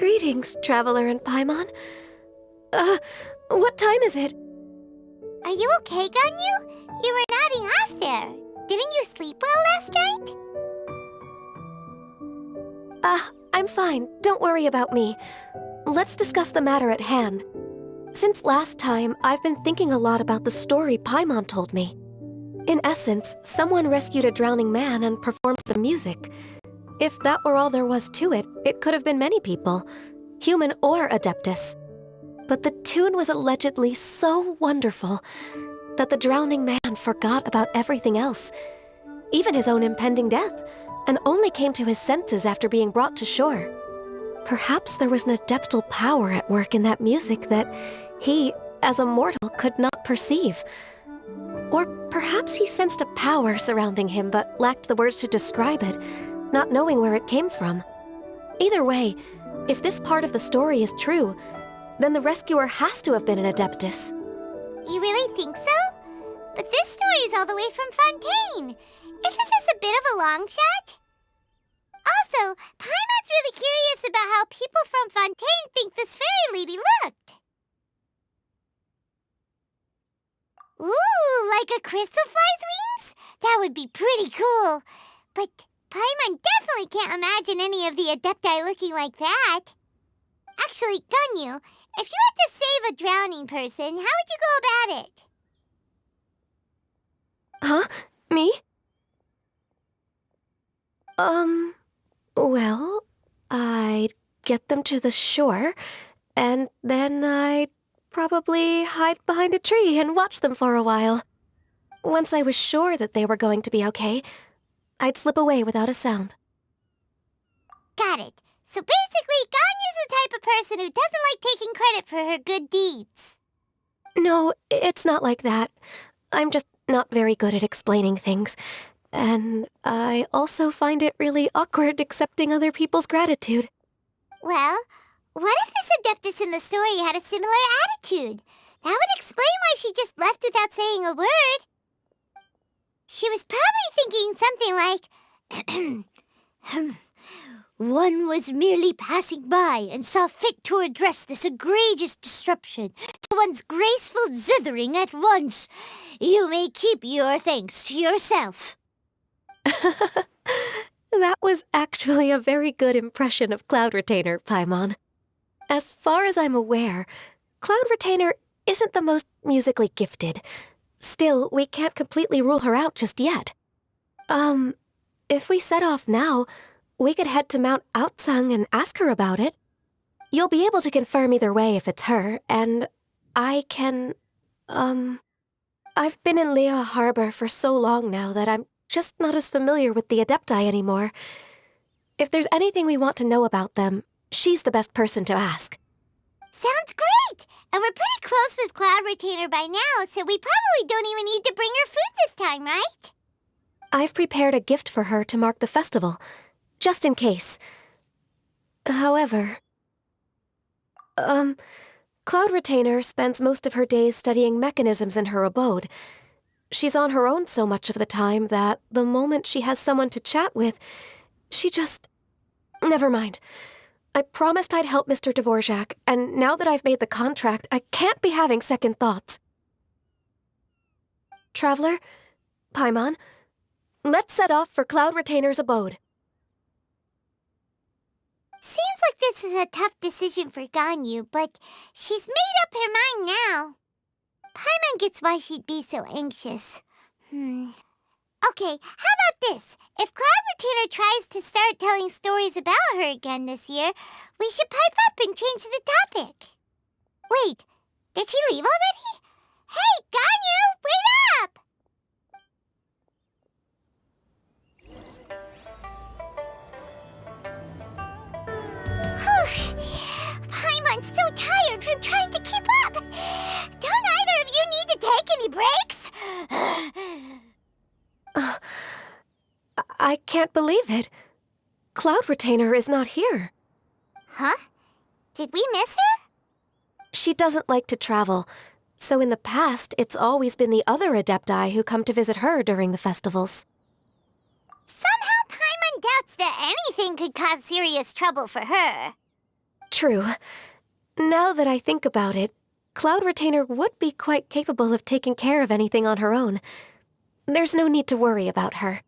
Greetings, Traveler and Paimon. What time is it? Are you okay, Ganyu? You were nodding off there. Didn't you sleep well last night? I'm fine. Don't worry about me. Let's discuss the matter at hand. Since last time, I've been thinking a lot about the story Paimon told me. In essence, someone rescued a drowning man and performed some music. If that were all there was to it, it could have been many people, human or Adeptus. But the tune was allegedly so wonderful that the drowning man forgot about everything else, even his own impending death, and only came to his senses after being brought to shore. Perhaps there was an adeptal power at work in that music that he, as a mortal, could not perceive. Or perhaps he sensed a power surrounding him but lacked the words to describe it, not knowing where it came from. Either way, if this part of the story is true, then the rescuer has to have been an Adeptus. You really think so? But this story is all the way from Fontaine. Isn't this a bit of a long shot? Also, Paimon's really curious about how people from Fontaine think this fairy lady looked. Ooh, like a crystal fly's wings? That would be pretty cool. But Paimon definitely can't imagine any of the Adepti looking like that. Actually, Ganyu, if you had to save a drowning person, how would you go about it? Huh? Me? Well, I'd get them to the shore, and then I'd probably hide behind a tree and watch them for a while. Once I was sure that they were going to be okay, I'd slip away without a sound. Got it. So basically, Ganyu's the type of person who doesn't like taking credit for her good deeds. No, it's not like that. I'm just not very good at explaining things. And I also find it really awkward accepting other people's gratitude. Well, what if this Adeptus in the story had a similar attitude? That would explain why she just left without saying a word. She was probably thinking something like, one was merely passing by and saw fit to address this egregious disruption to one's graceful zithering at once. You may keep your thanks to yourself. That was actually a very good impression of Cloud Retainer, Paimon. As far as I'm aware, Cloud Retainer isn't the most musically gifted. Still, we can't completely rule her out just yet. If we set off now, we could head to Mount Outsung and ask her about it. You'll be able to confirm either way if it's her, and I can, I've been in Lea Harbor for so long now that I'm just not as familiar with the Adepti anymore. If there's anything we want to know about them, she's the best person to ask. Sounds great! And we're pretty close with Cloud Retainer by now, so we probably don't even need to bring her food this time, right? I've prepared a gift for her to mark the festival, just in case. However, Cloud Retainer spends most of her days studying mechanisms in her abode. She's on her own so much of the time that the moment she has someone to chat with, she just... Never mind. I promised I'd help Mr. Dvorak, and now that I've made the contract, I can't be having second thoughts. Traveler, Paimon, let's set off for Cloud Retainer's abode. Seems like this is a tough decision for Ganyu, but she's made up her mind now. Paimon gets why she'd be so anxious. Okay, how about this? If Cloud Retainer tries to start telling stories about her again this year, we should pipe up and change the topic. Wait, did she leave already? Hey, Ganyu, wait up! Paimon's so tired from trying to keep up. Don't either of you need to take any breaks? I can't believe it. Cloud Retainer is not here. Huh? Did we miss her? She doesn't like to travel, so in the past, it's always been the other Adepti who come to visit her during the festivals. Somehow Paimon doubts that anything could cause serious trouble for her. True. Now that I think about it, Cloud Retainer would be quite capable of taking care of anything on her own. There's no need to worry about her.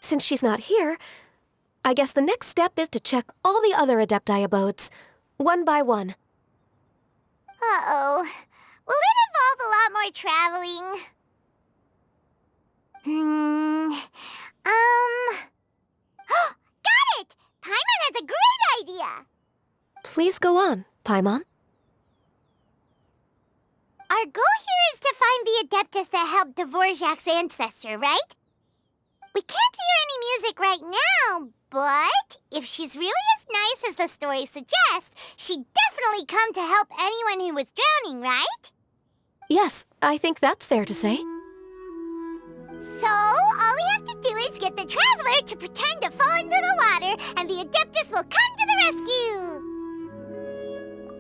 Since she's not here, I guess the next step is to check all the other Adepti abodes, one by one. Uh-oh. Will it involve a lot more traveling? Got it! Paimon has a great idea! Please go on, Paimon. Our goal here is to find the Adeptus that helped Dvorak's ancestor, right? We can't hear any music right now, but if she's really as nice as the story suggests, she'd definitely come to help anyone who was drowning, right? Yes, I think that's fair to say. So, all we have to do is get the Traveler to pretend to fall into the water, and the Adeptus will come to the rescue!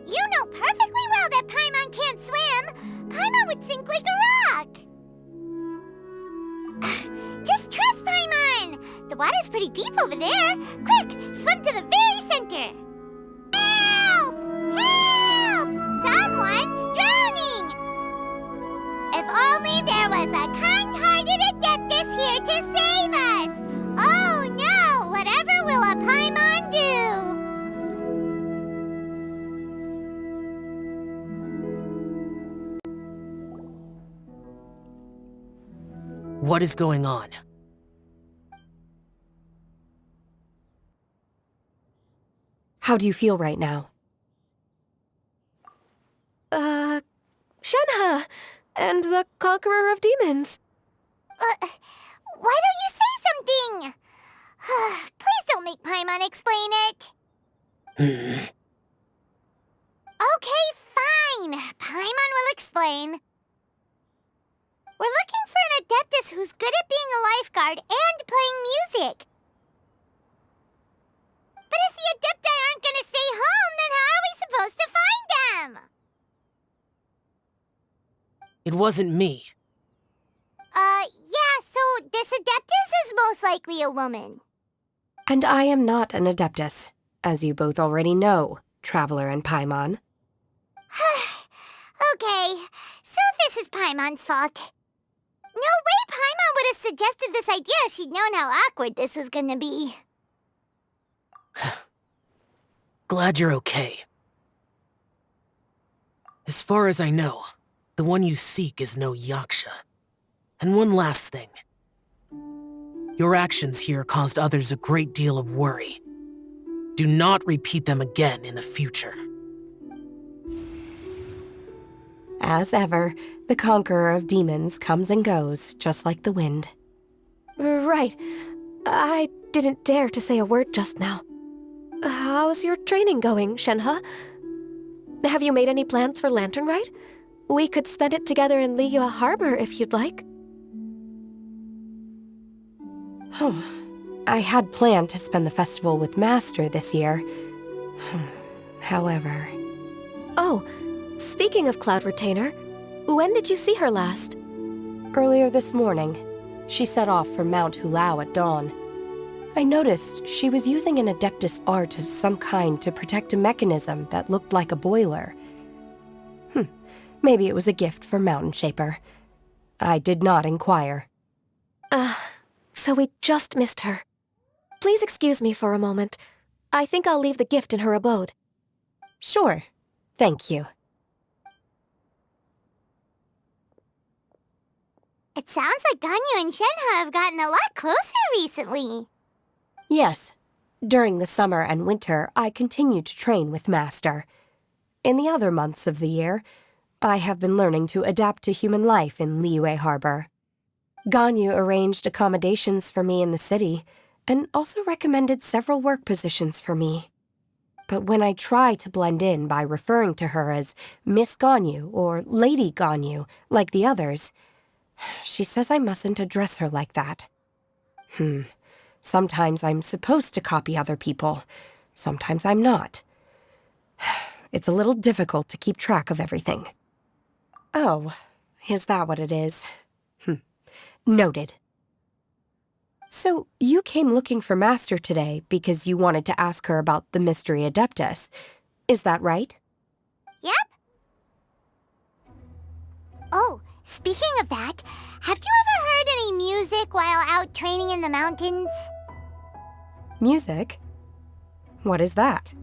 You know perfectly well that Paimon can't swim! Paimon would sink like a rock! Just trust Paimon! The water's pretty deep over there. Quick, swim to the very center! Help! Help! Someone's drowning! If only there was a kind-hearted Adeptus here to save us! Oh no! Whatever will a Paimon do? What is going on? How do you feel right now? Shenhe! And the Conqueror of Demons. Why don't you say something? Please don't make Paimon explain it. Okay, fine. Paimon will explain. We're looking for an Adeptus who's good at being a lifeguard and playing music. But if the Adepti aren't gonna stay home, then how are we supposed to find them? It wasn't me. Yeah, so this Adeptus is most likely a woman. And I am not an Adeptus, as you both already know, Traveler and Paimon. Okay, so this is Paimon's fault. No way Paimon would have suggested this idea if she'd known how awkward this was gonna be. Glad you're okay. As far as I know, the one you seek is no Yaksha. And one last thing. Your actions here caused others a great deal of worry. Do not repeat them again in the future. As ever, the Conqueror of Demons comes and goes, just like the wind. Right. I didn't dare to say a word just now. How's your training going, Shenhe? Have you made any plans for Lantern Rite? We could spend it together in Liyue Harbor if you'd like. I had planned to spend the festival with Master this year. However... Oh, speaking of Cloud Retainer, when did you see her last? Earlier this morning, she set off for Mount Hulao at dawn. I noticed she was using an Adeptus art of some kind to protect a mechanism that looked like a boiler. Maybe it was a gift for Mountain Shaper. I did not inquire. So we just missed her. Please excuse me for a moment. I think I'll leave the gift in her abode. Sure. Thank you. It sounds like Ganyu and Shenhe have gotten a lot closer recently. Yes. During the summer and winter, I continued to train with Master. In the other months of the year, I have been learning to adapt to human life in Liyue Harbor. Ganyu arranged accommodations for me in the city, and also recommended several work positions for me. But when I try to blend in by referring to her as Miss Ganyu or Lady Ganyu, like the others, she says I mustn't address her like that. Sometimes I'm supposed to copy other people. Sometimes I'm not. It's a little difficult to keep track of everything. Oh, is that what it is? Noted. So, you came looking for Master today because you wanted to ask her about the Mystery Adeptus. Is that right? Yep. Oh, speaking of that, have you ever heard any music while out training in the mountains? Music? What is that?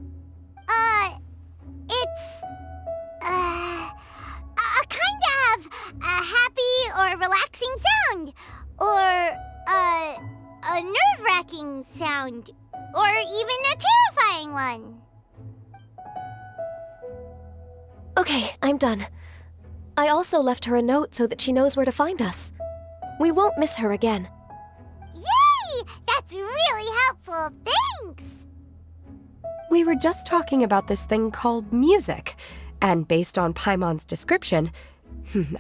It's, a kind of a happy or relaxing sound. Or, a nerve-wracking sound. Or even a terrifying one. Okay, I'm done. I also left her a note so that she knows where to find us. We won't miss her again. Yay! That's really helpful, thanks! We were just talking about this thing called music, and based on Paimon's description,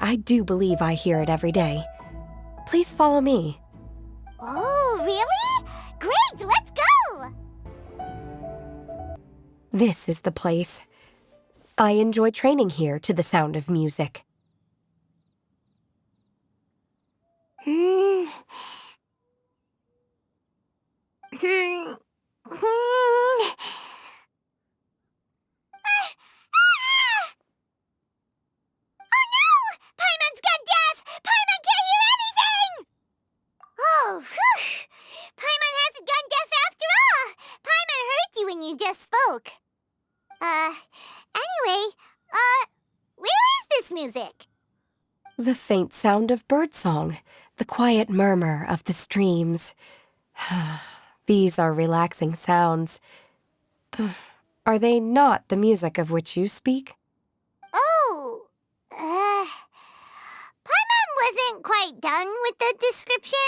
I do believe I hear it every day. Please follow me. Oh, really? Great, let's go! This is the place. I enjoy training here to the sound of music. Oh, whew! Paimon hasn't gone deaf after all! Paimon heard you when you just spoke. Anyway, where is this music? The faint sound of birdsong, the quiet murmur of the streams. These are relaxing sounds. Are they not the music of which you speak? Oh, Paimon wasn't quite done with the description.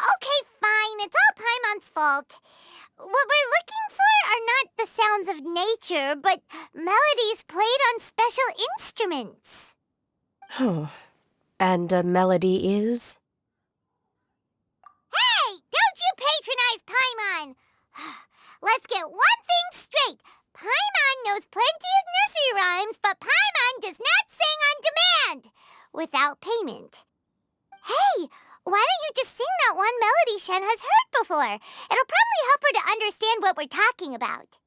Okay, fine, it's all Paimon's fault. What we're looking for are not the sounds of nature, but melodies played on special instruments. Oh, and a melody is? Hey, don't you patronize Paimon! Let's get one thing straight. Paimon knows plenty of nursery rhymes, but Paimon does not sing on demand, without payment. Hey, why don't you just sing that one melody Shen has heard before? It'll probably help her to understand what we're talking about.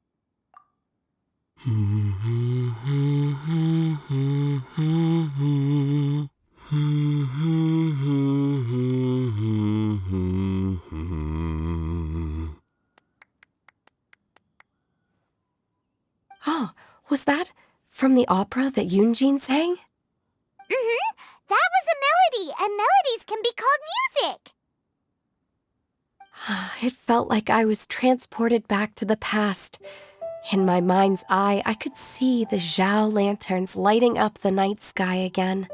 Oh, was that from the opera that Yunjin sang? That was a melody, and melodies can be called music. It felt like I was transported back to the past. In my mind's eye, I could see the Zhao lanterns lighting up the night sky again.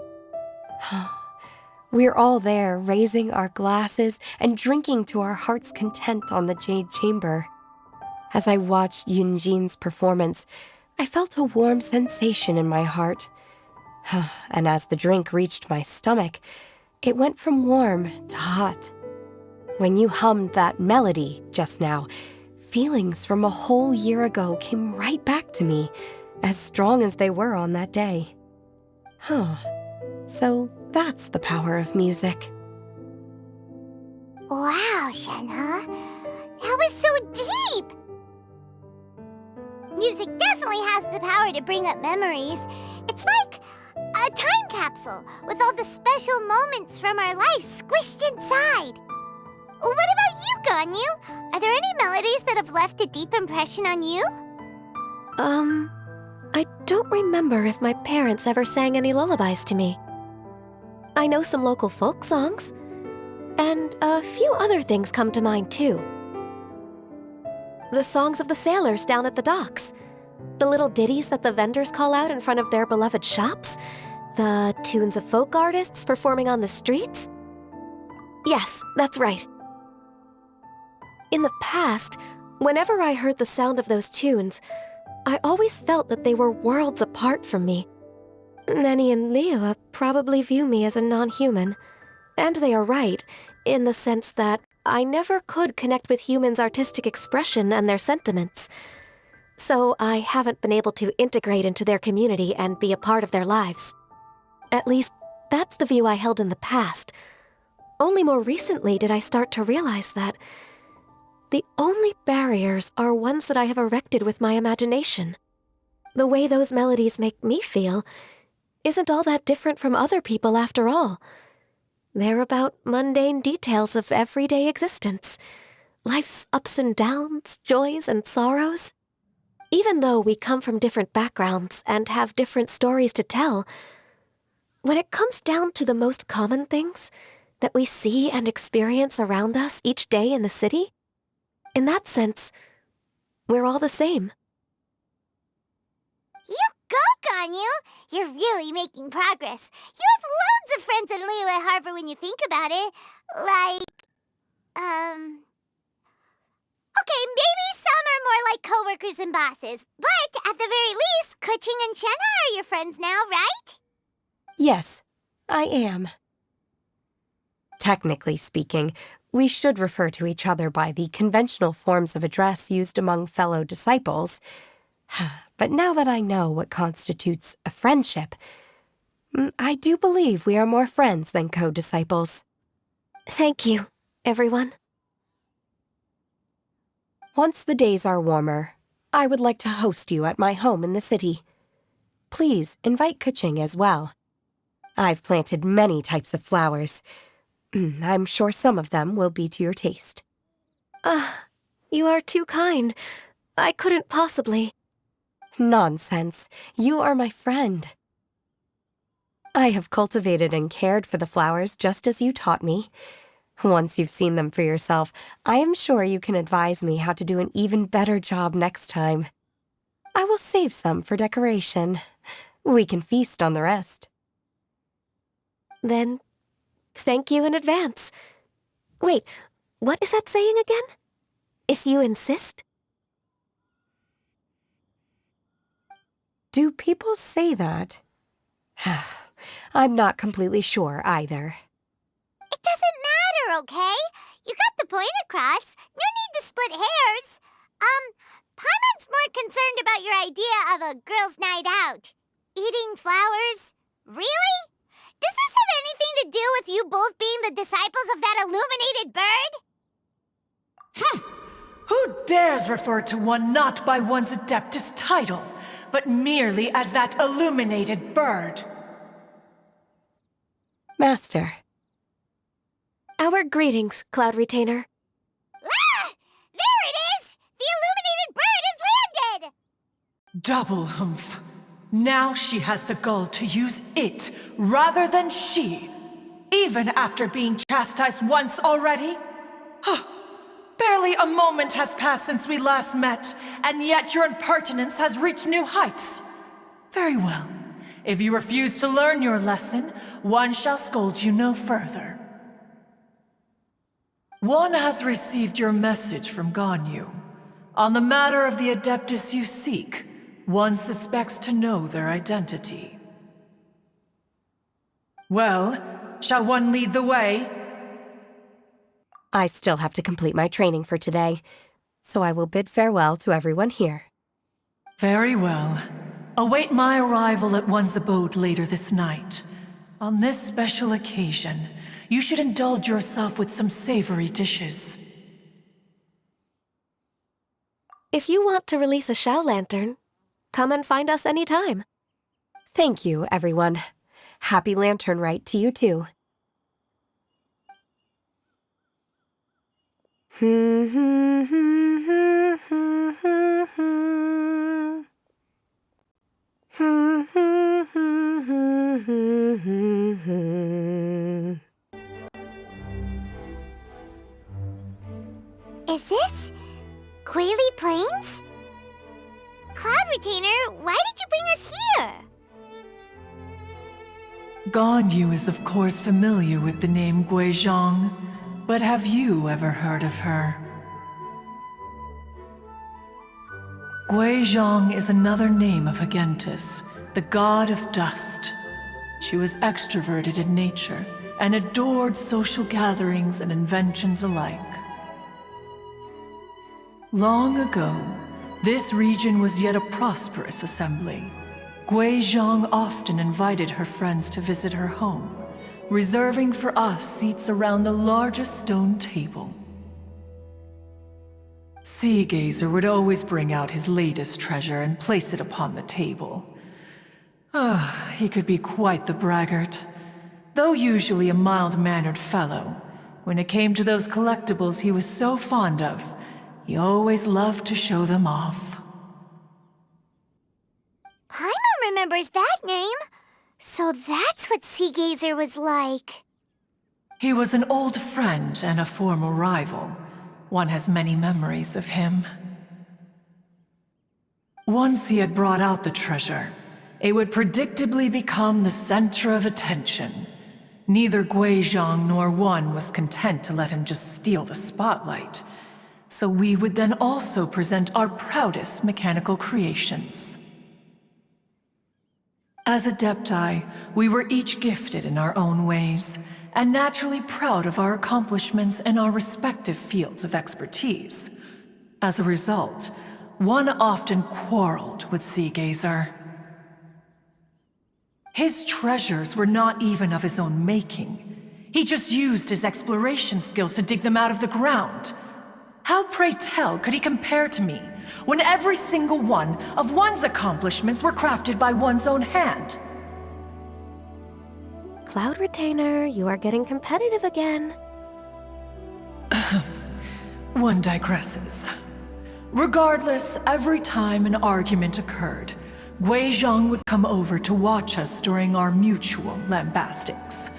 We're all there, raising our glasses and drinking to our heart's content on the Jade Chamber. As I watched Yunjin's performance, I felt a warm sensation in my heart. And as the drink reached my stomach, it went from warm to hot. When you hummed that melody just now, feelings from a whole year ago came right back to me, as strong as they were on that day. So that's the power of music. Wow, Shenhe. That was so deep! Music definitely has the power to bring up memories. It's like a time capsule with all the special moments from our lives squished inside. What about you, Ganyu? Are there any melodies that have left a deep impression on you? I don't remember if my parents ever sang any lullabies to me. I know some local folk songs, and a few other things come to mind too. The songs of the sailors down at the docks, the little ditties that the vendors call out in front of their beloved shops, the tunes of folk artists performing on the streets. Yes, that's right. In the past, whenever I heard the sound of those tunes, I always felt that they were worlds apart from me. Nenny and Liyue probably view me as a non-human, and they are right, in the sense that I never could connect with humans' artistic expression and their sentiments. So I haven't been able to integrate into their community and be a part of their lives. At least, that's the view I held in the past. Only more recently did I start to realize that The only barriers are ones that I have erected with my imagination. The way those melodies make me feel isn't all that different from other people after all. They're about mundane details of everyday existence. Life's ups and downs, joys and sorrows. Even though we come from different backgrounds and have different stories to tell, when it comes down to the most common things that we see and experience around us each day in the city, in that sense, we're all the same. You go, Ganyu! You're really making progress. You have loads of friends in Liyue Harbor when you think about it. Okay, maybe some are more like coworkers and bosses, but at the very least, Kuching and Shenna are your friends now, right? Yes, I am. Technically speaking, we should refer to each other by the conventional forms of address used among fellow disciples. But now that I know what constitutes a friendship, I do believe we are more friends than co-disciples. Thank you, everyone. Once the days are warmer, I would like to host you at my home in the city. Please invite Kuching as well. I've planted many types of flowers. I'm sure some of them will be to your taste. You are too kind. I couldn't possibly. Nonsense. You are my friend. I have cultivated and cared for the flowers just as you taught me. Once you've seen them for yourself, I am sure you can advise me how to do an even better job next time. I will save some for decoration. We can feast on the rest. Then, thank you in advance. Wait, what is that saying again? If you insist? Do people say that? I'm not completely sure either. It doesn't matter, okay? You got the point across. No need to split hairs. Paimon's more concerned about your idea of a girls' night out. Eating flowers? Really? Does this have anything to do with you both being the disciples of that illuminated bird? Who dares refer to one not by one's Adeptus title, but merely as that illuminated bird? Master. Our greetings, Cloud Retainer. Ah! There it is! The illuminated bird has landed! Double humph. Now she has the gall to use it rather than she, even after being chastised once already. Barely a moment has passed since we last met, and yet your impertinence has reached new heights. Very well. If you refuse to learn your lesson, one shall scold you no further. One has received your message from Ganyu. On the matter of the Adeptus you seek, one suspects to know their identity. Well, shall one lead the way? I still have to complete my training for today, so I will bid farewell to everyone here. Very well. Await my arrival at one's abode later this night. On this special occasion, you should indulge yourself with some savory dishes. If you want to release a Shao Lantern, come and find us anytime. Thank you, everyone. Happy Lantern Rite to you too. Is this Quaily Plains? Cloud Retainer, why did you bring us here? Ganyu is of course familiar with the name Guizhong, but have you ever heard of her? Guizhong is another name of Hagentis, the god of dust. She was extroverted in nature and adored social gatherings and inventions alike. Long ago, this region was yet a prosperous assembly. Guizhong often invited her friends to visit her home, reserving for us seats around the largest stone table. Sea Gazer would always bring out his latest treasure and place it upon the table. He could be quite the braggart. Though usually a mild-mannered fellow, when it came to those collectibles he was so fond of, he always loved to show them off. Paimon remembers that name. So that's what Sea Gazer was like. He was an old friend and a former rival. One has many memories of him. Once he had brought out the treasure, it would predictably become the center of attention. Neither Guizhong nor One was content to let him just steal the spotlight. So we would then also present our proudest mechanical creations. As Adepti, we were each gifted in our own ways, and naturally proud of our accomplishments in our respective fields of expertise. As a result, One often quarreled with Sea Gazer. His treasures were not even of his own making. He just used his exploration skills to dig them out of the ground. How, pray tell, could he compare to me, when every single one of One's accomplishments were crafted by one's own hand? Cloud Retainer, you are getting competitive again. One digresses. Regardless, every time an argument occurred, Guizhong would come over to watch us during our mutual lambastics.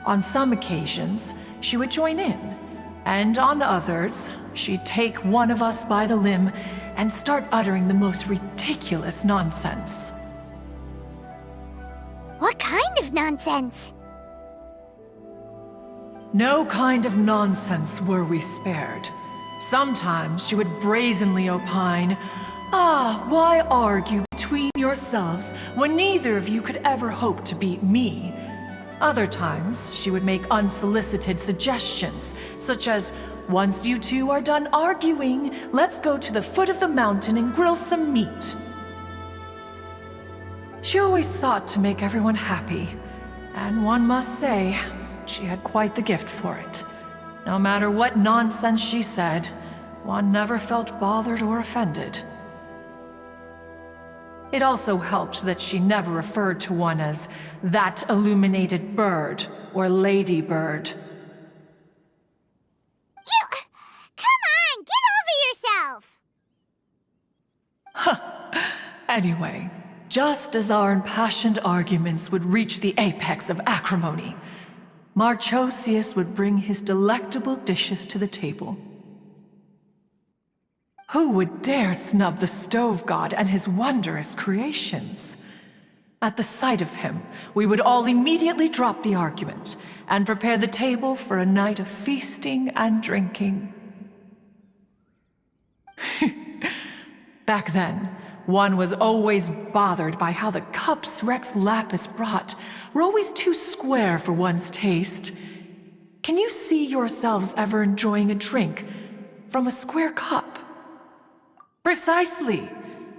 On some occasions, she would join in, and on others, she'd take one of us by the limb and start uttering the most ridiculous nonsense. What kind of nonsense? No kind of nonsense were we spared. Sometimes she would brazenly opine, why argue between yourselves when neither of you could ever hope to beat me? Other times, she would make unsolicited suggestions, such as, once you two are done arguing, let's go to the foot of the mountain and grill some meat. She always sought to make everyone happy, and one must say, she had quite the gift for it. No matter what nonsense she said, One never felt bothered or offended. It also helped that she never referred to One as that illuminated bird or ladybird. Come on, get over yourself! Anyway, just as our impassioned arguments would reach the apex of acrimony, Marchosius would bring his delectable dishes to the table. Who would dare snub the stove god and his wondrous creations? At the sight of him, we would all immediately drop the argument and prepare the table for a night of feasting and drinking. Back then, One was always bothered by how the cups Rex Lapis brought were always too square for one's taste. Can you see yourselves ever enjoying a drink from a square cup? Precisely.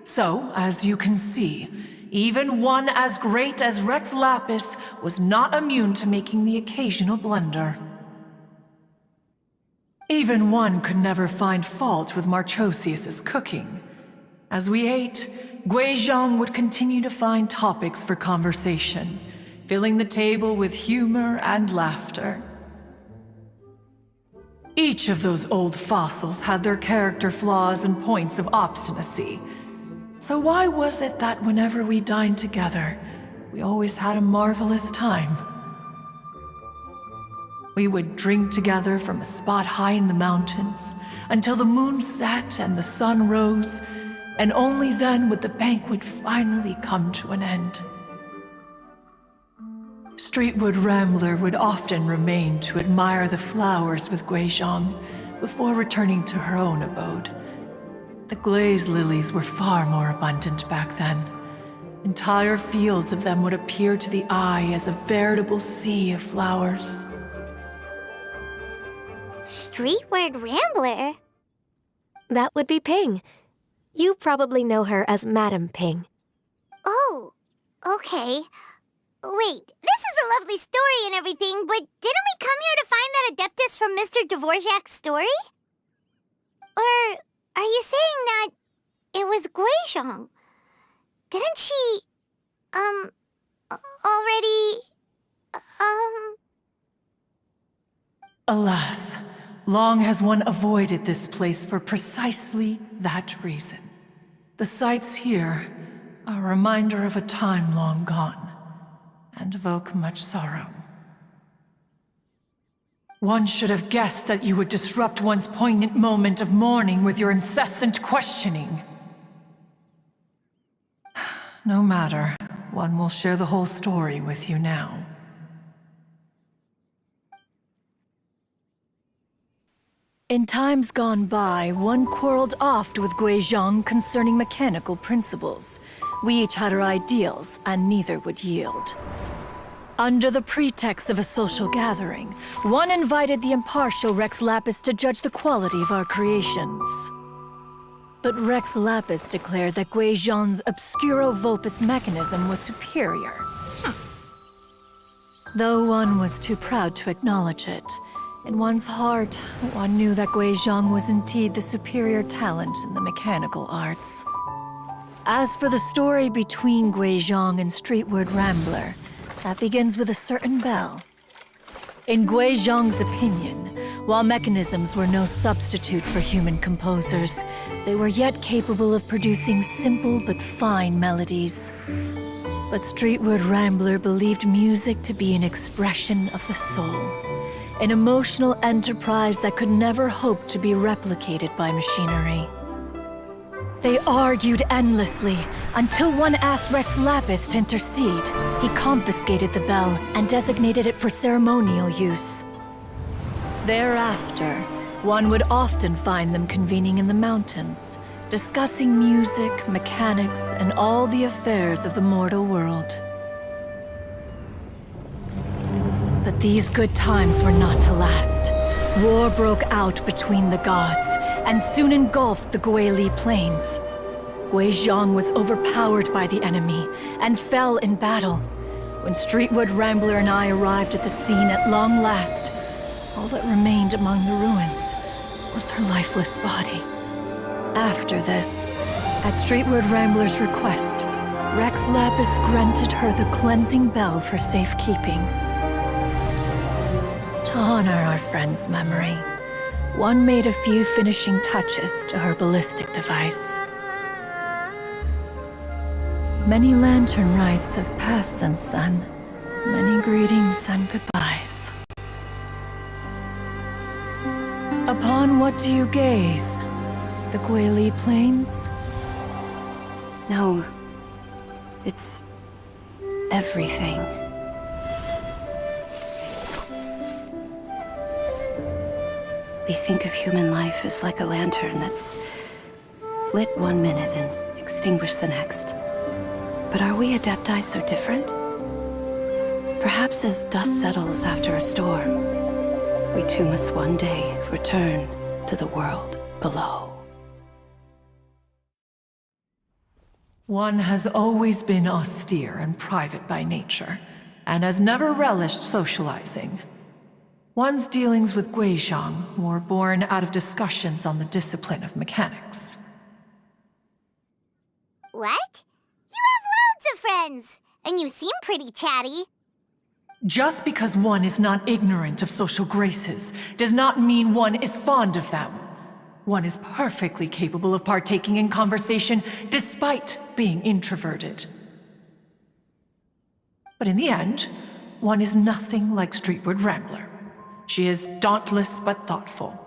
So, as you can see, even one as great as Rex Lapis was not immune to making the occasional blunder. Even one could never find fault with Marchosius's cooking. As we ate, Guizhong would continue to find topics for conversation, filling the table with humor and laughter. Each of those old fossils had their character flaws and points of obstinacy. So why was it that whenever we dined together, we always had a marvelous time? We would drink together from a spot high in the mountains until the moon set and the sun rose, and only then would the banquet finally come to an end. Streetwood Rambler would often remain to admire the flowers with Guizhong before returning to her own abode. The glaze lilies were far more abundant back then. Entire fields of them would appear to the eye as a veritable sea of flowers. Streetward Rambler? That would be Ping. You probably know her as Madam Ping. Oh, okay. Wait, this is a lovely story and everything, but didn't we come here to find that Adeptus from Mr. Dvorak's story? Or Are you saying that it was Guizhong? Didn't she, already, Alas, long has one avoided this place for precisely that reason. The sights here are a reminder of a time long gone, and evoke much sorrow. One should have guessed that you would disrupt one's poignant moment of mourning with your incessant questioning. No matter, one will share the whole story with you now. In times gone by, one quarreled oft with Guizhong concerning mechanical principles. We each had our ideals, and neither would yield. Under the pretext of a social gathering, one invited the impartial Rex Lapis to judge the quality of our creations. But Rex Lapis declared that Guizhong's Obscuro Vulpus mechanism was superior. Though one was too proud to acknowledge it, in one's heart, one knew that Guizhong was indeed the superior talent in the mechanical arts. As for the story between Guizhong and Streetward Rambler, that begins with a certain bell. In Guizhong's opinion, while mechanisms were no substitute for human composers, they were yet capable of producing simple but fine melodies. But Streetward Rambler believed music to be an expression of the soul, an emotional enterprise that could never hope to be replicated by machinery. They argued endlessly, until one asked Rex Lapis to intercede. He confiscated the bell and designated it for ceremonial use. Thereafter, one would often find them convening in the mountains, discussing music, mechanics, and all the affairs of the mortal world. But these good times were not to last. War broke out between the gods, and soon engulfed the Guili Plains. Guizhong was overpowered by the enemy, and fell in battle. When Streetwood Rambler and I arrived at the scene at long last, all that remained among the ruins was her lifeless body. After this, at Streetwood Rambler's request, Rex Lapis granted her the cleansing bell for safekeeping. To honor our friend's memory, one made a few finishing touches to her ballistic device. Many lantern rites have passed since then. Many greetings and goodbyes. Upon what do you gaze? The Guili Plains? No, it's everything. We think of human life as like a lantern that's lit one minute and extinguished the next. But are we Adepti so different? Perhaps as dust settles after a storm, we too must one day return to the world below. One has always been austere and private by nature, and has never relished socializing. One's dealings with Guizhong were born out of discussions on the discipline of mechanics. What? You have loads of friends, and you seem pretty chatty. Just because one is not ignorant of social graces does not mean one is fond of them. One is perfectly capable of partaking in conversation despite being introverted. But in the end, one is nothing like Streetward Rambler. She is dauntless but thoughtful,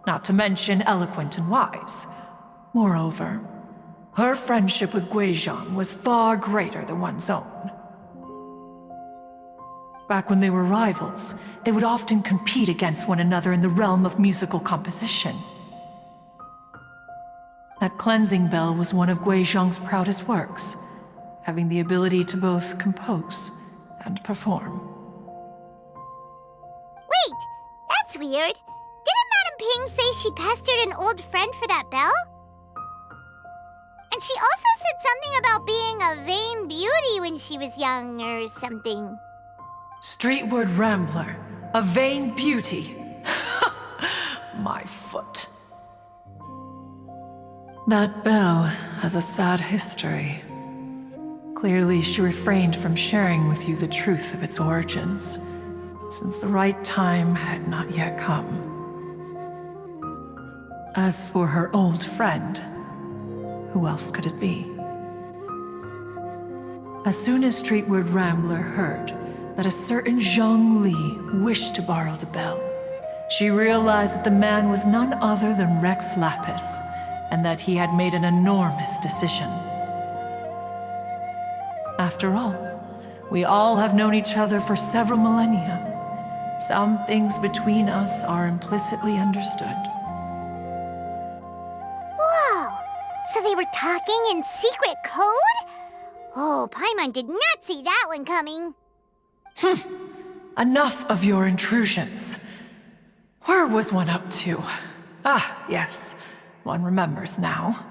not to mention eloquent and wise. Moreover, her friendship with Guizhong was far greater than one's own. Back when they were rivals, they would often compete against one another in the realm of musical composition. That cleansing bell was one of Guizhong's proudest works, having the ability to both compose and perform. Wait, that's weird. Didn't Madame Ping say she pestered an old friend for that bell? And she also said something about being a vain beauty when she was young or something. Streetward Rambler, a vain beauty. My foot. That bell has a sad history. Clearly, she refrained from sharing with you the truth of its origins, since the right time had not yet come. As for her old friend, who else could it be? As soon as Streetward Rambler heard that a certain Zhang Li wished to borrow the bell, she realized that the man was none other than Rex Lapis, and that he had made an enormous decision. After all, we all have known each other for several millennia. Some things between us are implicitly understood. Whoa! So they were talking in secret code? Oh, Paimon did not see that one coming. Enough of your intrusions. Where was one up to? Ah, yes. One remembers now.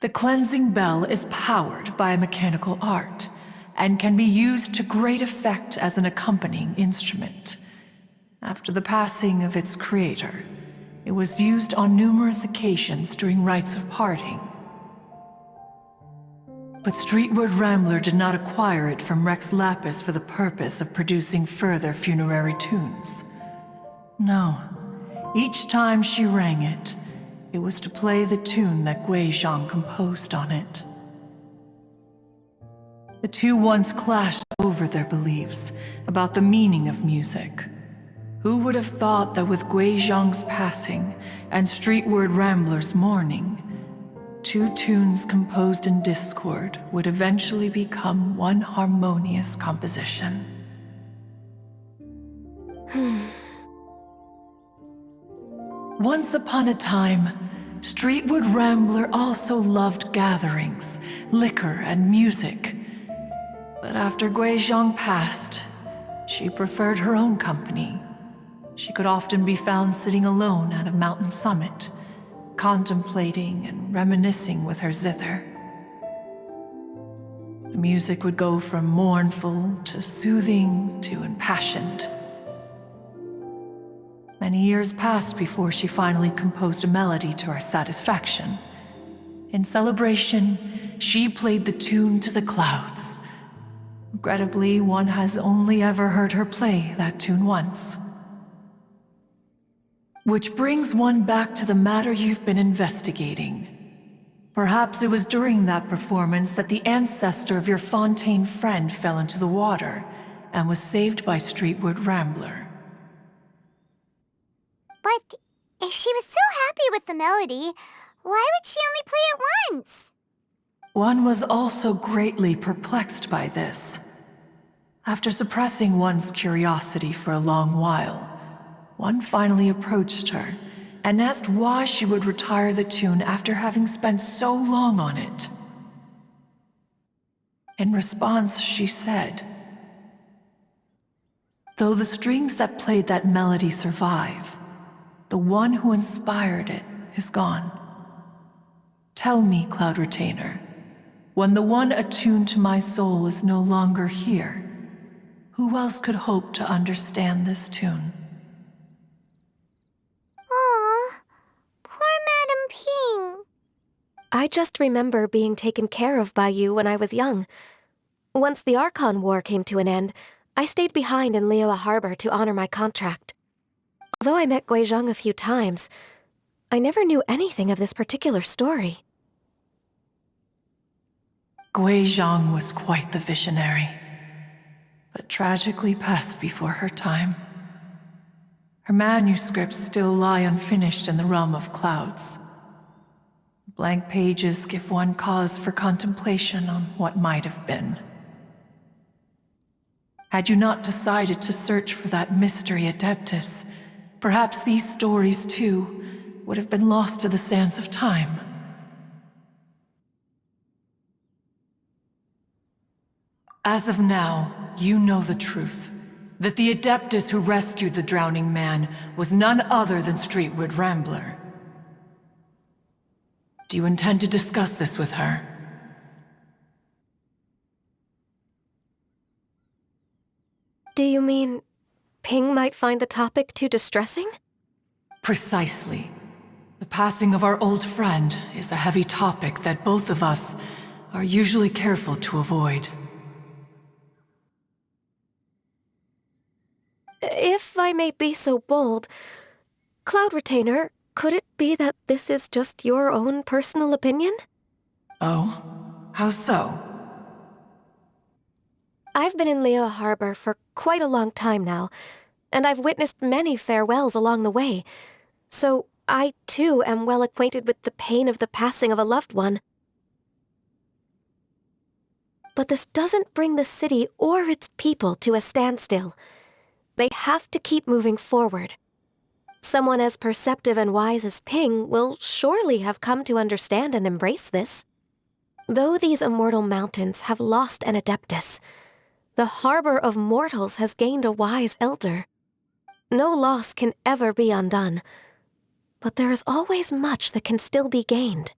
The cleansing bell is powered by a mechanical art, and can be used to great effect as an accompanying instrument. After the passing of its creator, it was used on numerous occasions during rites of parting. But Streetward Rambler did not acquire it from Rex Lapis for the purpose of producing further funerary tunes. No. Each time she rang it, it was to play the tune that Guizhong composed on it. The two once clashed over their beliefs about the meaning of music. Who would have thought that with Guizhong's passing and Streetward Rambler's mourning, two tunes composed in discord would eventually become one harmonious composition? Once upon a time, Streetward Rambler also loved gatherings, liquor, and music. But after Guizhong passed, she preferred her own company. She could often be found sitting alone at a mountain summit, contemplating and reminiscing with her zither. The music would go from mournful to soothing to impassioned. Many years passed before she finally composed a melody to her satisfaction. In celebration, she played the tune to the clouds. Regrettably, one has only ever heard her play that tune once. Which brings one back to the matter you've been investigating. Perhaps it was during that performance that the ancestor of your Fontaine friend fell into the water and was saved by Streetward Rambler. But if she was so happy with the melody, why would she only play it once? One was also greatly perplexed by this. After suppressing one's curiosity for a long while, one finally approached her and asked why she would retire the tune after having spent so long on it. In response, she said, "Though the strings that played that melody survive, the one who inspired it is gone. Tell me, Cloud Retainer, when the one attuned to my soul is no longer here, who else could hope to understand this tune?" Aw, poor Madam Ping. I just remember being taken care of by you when I was young. Once the Archon War came to an end, I stayed behind in Liyue Harbor to honor my contract. Although I met Guizhong a few times, I never knew anything of this particular story. Guizhong was quite the visionary, but tragically passed before her time. Her manuscripts still lie unfinished in the realm of clouds. Blank pages give one cause for contemplation on what might have been. Had you not decided to search for that mystery Adeptus, perhaps these stories, too, would have been lost to the sands of time. As of now, you know the truth. That the Adeptus who rescued the drowning man was none other than Streetward Rambler. Do you intend to discuss this with her? Do you mean Ping might find the topic too distressing? Precisely. The passing of our old friend is a heavy topic that both of us are usually careful to avoid. If I may be so bold, Cloud Retainer, could it be that this is just your own personal opinion? Oh? How so? I've been in Liyue Harbor for quite a long time now, and I've witnessed many farewells along the way, so I too am well acquainted with the pain of the passing of a loved one. But this doesn't bring the city or its people to a standstill. They have to keep moving forward. Someone as perceptive and wise as Ping will surely have come to understand and embrace this. Though these immortal mountains have lost an adeptus, the harbor of mortals has gained a wise elder. No loss can ever be undone, but there is always much that can still be gained.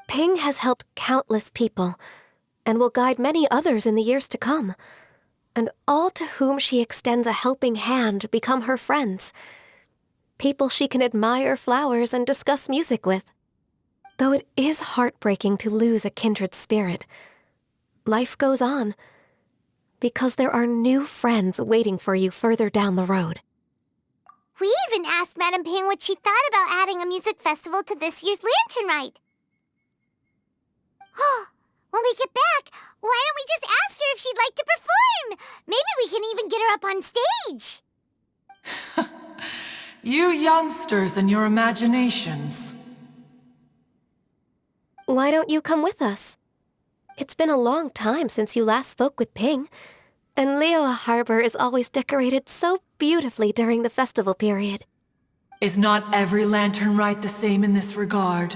Ping has helped countless people, and will guide many others in the years to come, and all to whom she extends a helping hand become her friends. People she can admire flowers and discuss music with. Though it is heartbreaking to lose a kindred spirit, life goes on, because there are new friends waiting for you further down the road. We even asked Madame Ping what she thought about adding a music festival to this year's Lantern Rite. Oh, when we get back, why don't we just ask her if she'd like to perform? Maybe we can even get her up on stage. You youngsters and your imaginations. Why don't you come with us? It's been a long time since you last spoke with Ping, and Liyue Harbor is always decorated so beautifully during the festival period. Is not every Lantern Rite the same in this regard?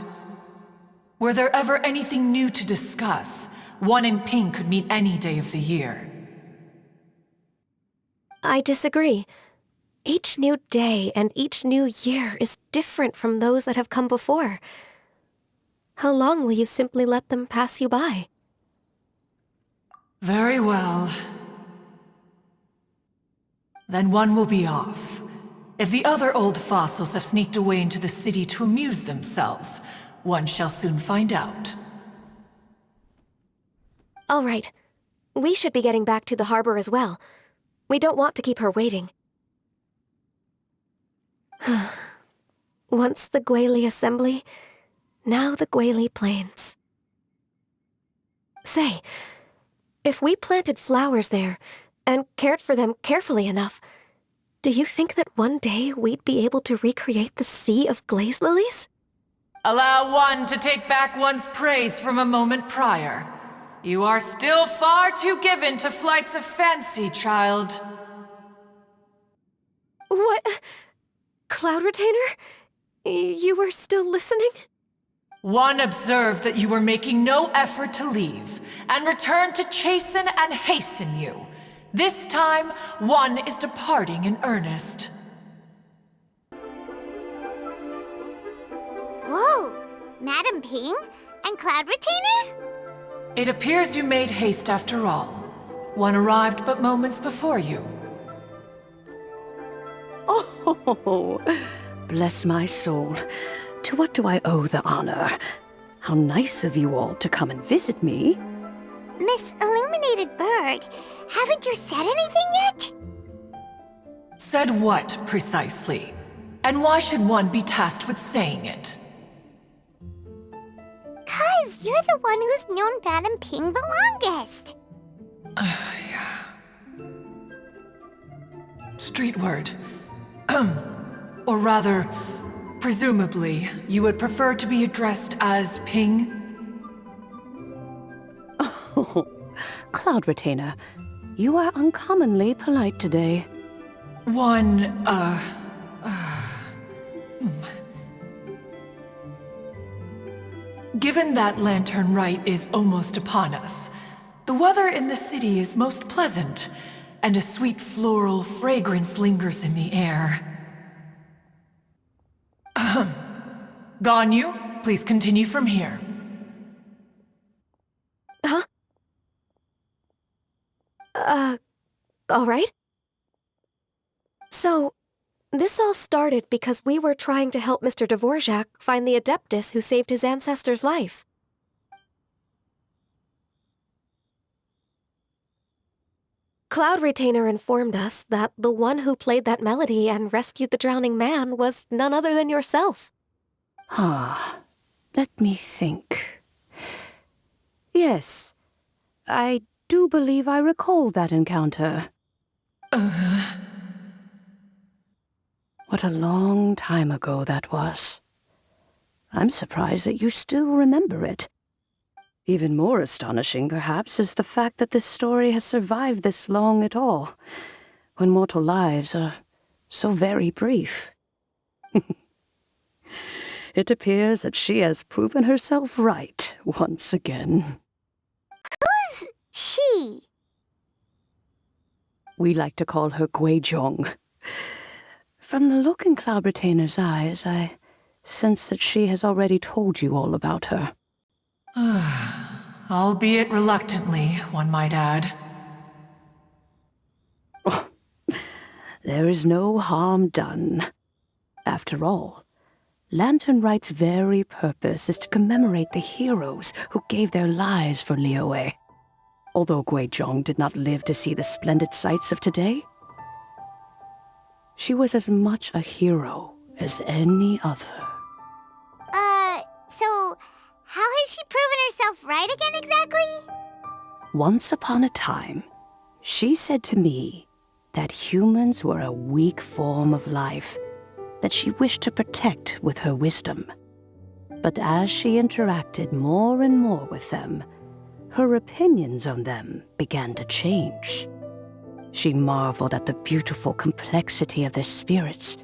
Were there ever anything new to discuss, one in Ping could meet any day of the year. I disagree. Each new day and each new year is different from those that have come before. How long will you simply let them pass you by? Very well. Then one will be off. If the other old fossils have sneaked away into the city to amuse themselves, one shall soon find out. All right. We should be getting back to the harbor as well. We don't want to keep her waiting. Once the Guili Assembly, now the Guili Plains. Say, if we planted flowers there and cared for them carefully enough, do you think that one day we'd be able to recreate the sea of glaze lilies? Allow one to take back one's praise from a moment prior. You are still far too given to flights of fancy, child. What? Cloud Retainer? You were still listening? One observed that you were making no effort to leave, and returned to chasten and hasten you. This time, one is departing in earnest. Whoa, Madame Ping and Cloud Retainer? It appears you made haste after all. One arrived but moments before you. Oh, bless my soul. To what do I owe the honor? How nice of you all to come and visit me. Miss Illuminated Bird, haven't you said anything yet? Said what, precisely? And why should one be tasked with saying it? 'Cause you're the one who's known Madame Ping the longest. Street word. Or rather, presumably, you would prefer to be addressed as Ping? Oh, Cloud Retainer, you are uncommonly polite today. Given that Lantern Rite is almost upon us, the weather in the city is most pleasant, and a sweet floral fragrance lingers in the air. Ganyu, please continue from here. Huh? All right. So, This all started because we were trying to help Mr. Dvorak find the Adeptus who saved his ancestor's life. Cloud Retainer informed us that the one who played that melody and rescued the drowning man was none other than yourself. Ah, let me think. Yes, I do believe I recall that encounter. What a long time ago that was. I'm surprised that you still remember it. Even more astonishing, perhaps, is the fact that this story has survived this long at all, when mortal lives are so very brief. It appears that she has proven herself right once again. Who's she? We like to call her Guizhong. From the look in Cloud Retainer's eyes, I sense that she has already told you all about her. Albeit reluctantly, one might add. Oh, there is no harm done. After all, Lantern Right's very purpose is to commemorate the heroes who gave their lives for Liyue. Although Guizhong did not live to see the splendid sights of today, she was as much a hero as any other. So how has she proven herself right again exactly? Once upon a time, she said to me that humans were a weak form of life that she wished to protect with her wisdom. But as she interacted more and more with them, her opinions on them began to change. She marveled at the beautiful complexity of their spirits,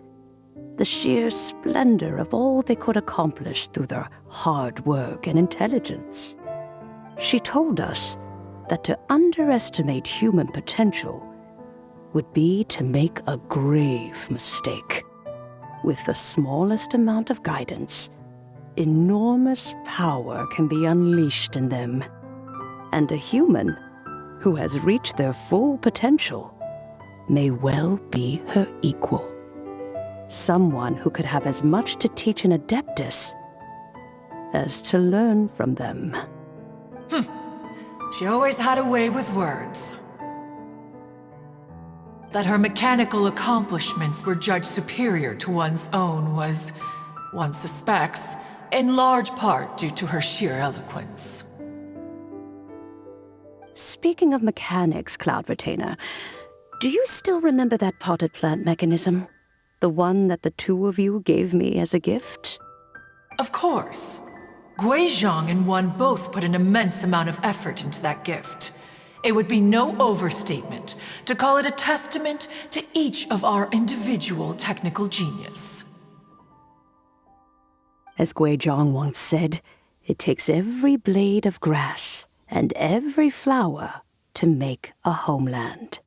the sheer splendor of all they could accomplish through their hard work and intelligence. She told us that to underestimate human potential would be to make a grave mistake. With the smallest amount of guidance, enormous power can be unleashed in them. And a human who has reached their full potential may well be her equal. Someone who could have as much to teach an Adeptus as to learn from them. She always had a way with words. That her mechanical accomplishments were judged superior to one's own was, one suspects, in large part due to her sheer eloquence. Speaking of mechanics, Cloud Retainer, do you still remember that potted plant mechanism? The one that the two of you gave me as a gift? Of course. Guizhong and one both put an immense amount of effort into that gift. It would be no overstatement to call it a testament to each of our individual technical genius. As Guizhong once said, it takes every blade of grass and every flower to make a homeland.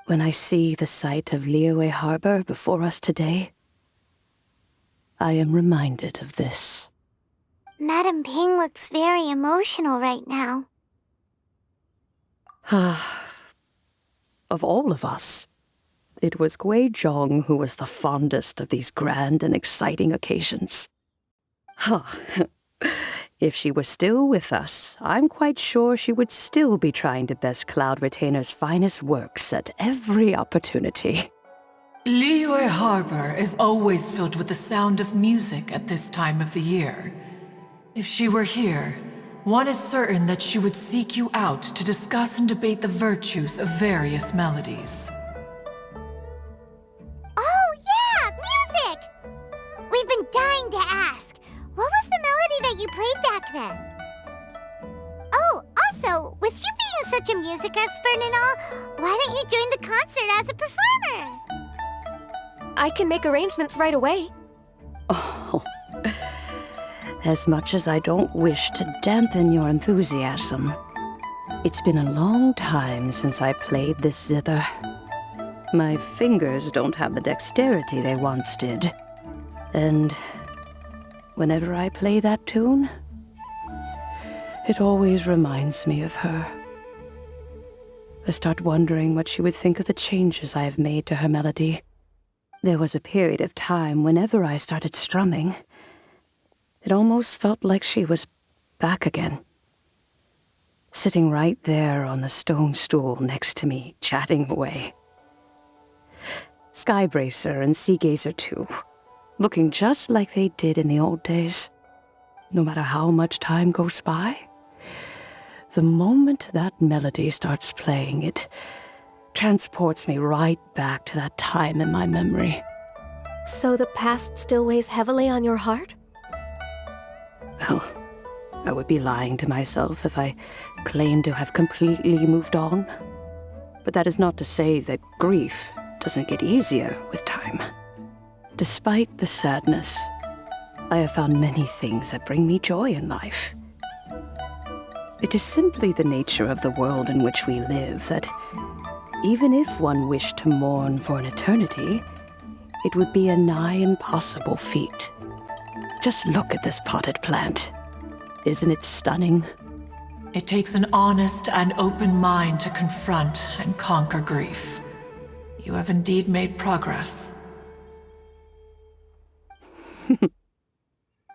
When I see the sight of Liyue Harbor before us today, I am reminded of this. Madame Ping looks very emotional right now. Of all of us, it was Guizhong who was the fondest of these grand and exciting occasions. If she were still with us, I'm quite sure she would still be trying to best Cloud Retainer's finest works at every opportunity. Liyue Harbor is always filled with the sound of music at this time of the year. If she were here, one is certain that she would seek you out to discuss and debate the virtues of various melodies. Oh yeah, music! We've been dying to ask. What was the melody that you played back then? Oh, also, with you being such a music expert and all, why don't you join the concert as a performer? I can make arrangements right away. Oh, as much as I don't wish to dampen your enthusiasm, it's been a long time since I played this zither. My fingers don't have the dexterity they once did. And whenever I play that tune, it always reminds me of her. I start wondering what she would think of the changes I have made to her melody. There was a period of time whenever I started strumming, it almost felt like she was back again. Sitting right there on the stone stool next to me, chatting away. Skybracer and Seagazer too, looking just like they did in the old days. No matter how much time goes by, the moment that melody starts playing, it transports me right back to that time in my memory. So the past still weighs heavily on your heart? Well, I would be lying to myself if I claimed to have completely moved on. But that is not to say that grief doesn't get easier with time. Despite the sadness, I have found many things that bring me joy in life. It is simply the nature of the world in which we live that even if one wished to mourn for an eternity, it would be a nigh impossible feat. Just look at this potted plant. Isn't it stunning? It takes an honest and open mind to confront and conquer grief. You have indeed made progress.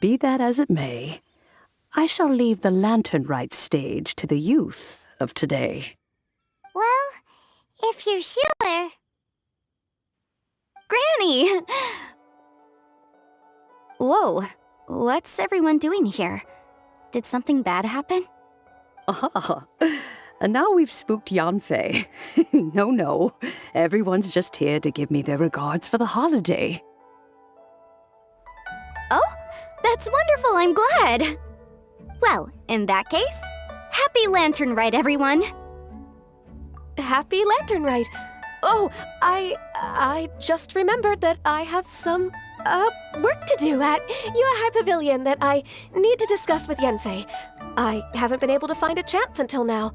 Be that as it may, I shall leave the lantern rite stage to the youth of today. Well, if you're sure. Granny! Whoa, what's everyone doing here? Did something bad happen? Ah, and now we've spooked Yanfei. No, everyone's just here to give me their regards for the holiday. Oh, that's wonderful, I'm glad! Well, in that case, happy Lantern Rite, everyone! Happy Lantern Rite! Oh, I just remembered that I have some, work to do at Yuehai Pavilion that I need to discuss with Yanfei. I haven't been able to find a chance until now.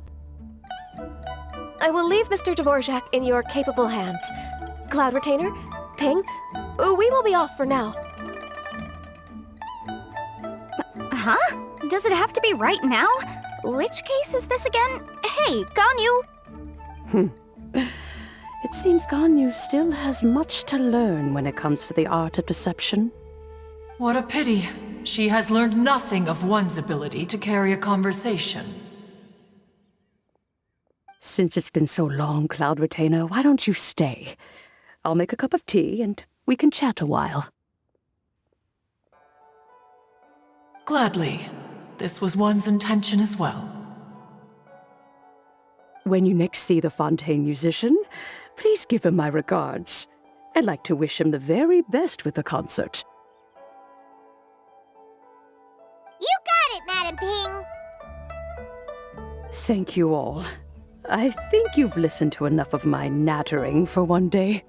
I will leave Mr. Dvorak in your capable hands. Cloud Retainer, Ping, we will be off for now. Huh? Does it have to be right now? Which case is this again? Hey, Ganyu! It seems Ganyu still has much to learn when it comes to the art of deception. What a pity. She has learned nothing of one's ability to carry a conversation. Since it's been so long, Cloud Retainer, why don't you stay? I'll make a cup of tea and we can chat a while. Gladly. This was one's intention as well. When you next see the Fontaine musician, please give him my regards. I'd like to wish him the very best with the concert. You got it, Madam Ping! Thank you all. I think you've listened to enough of my nattering for one day.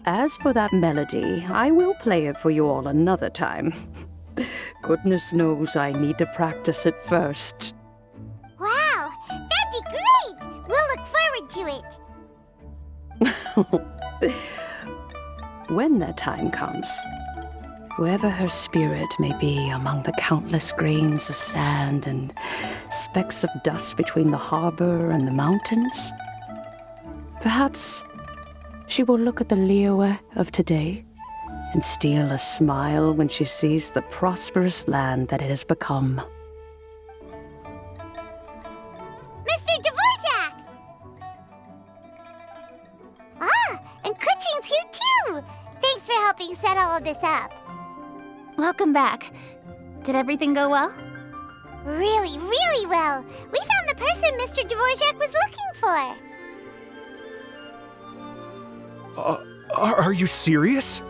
As for that melody, I will play it for you all another time. Goodness knows I need to practice it first. Wow, that'd be great! We'll look forward to it. When that time comes, whoever her spirit may be among the countless grains of sand and specks of dust between the harbor and the mountains, perhaps she will look at the Liyue of today and steal a smile when she sees the prosperous land that it has become. Mr. Dvorak! Ah, and Kuching's here too! Thanks for helping set all of this up. Welcome back. Did everything go well? Really, really well. We found the person Mr. Dvorak was looking for. Are you serious?